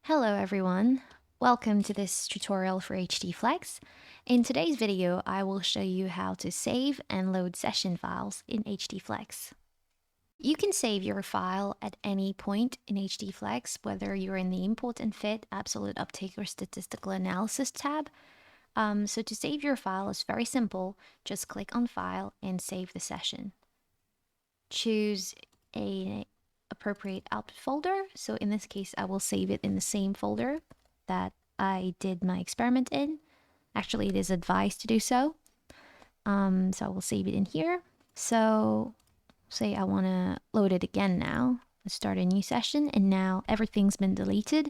Hello everyone, welcome to this tutorial for HDfleX. In today's video, I will show you how to save and load session files in HDfleX. You can save your file at any point in HDfleX, whether you're in the Import and Fit, Absolute Uptake, or Statistical Analysis tab. So to save your file is very simple. Just click on File and Save the session. Choose a appropriate output folder. So in this case, I will save it in the same folder that I did my experiment in. Actually, it is advised to do so. So I will save it in here. So say I want to load it again now. Let's start a new session, and now everything's been deleted,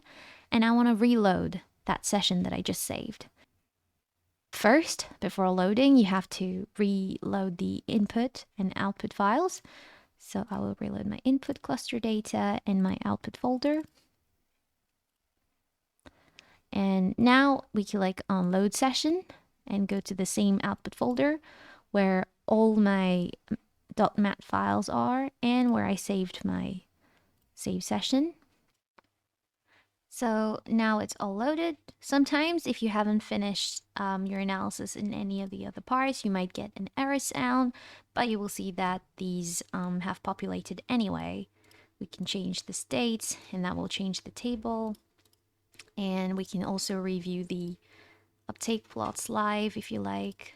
and I want to reload that session that I just saved. First, before loading, you have to reload the input and output files. So I will reload my input cluster data and my output folder. And now we click on load session and go to the same output folder where all my .mat files are and where I saved my save session. So now it's all loaded. Sometimes if you haven't finished your analysis in any of the other parts, you might get an error sound, but you will see that these have populated anyway. We can change the states, and that will change the table. And we can also review the uptake plots live if you like.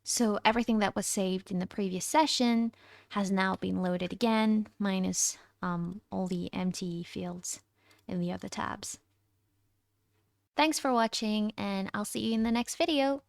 So everything that was saved in the previous session has now been loaded again, minus all the empty fields in the other tabs. Thanks for watching, and I'll see you in the next video.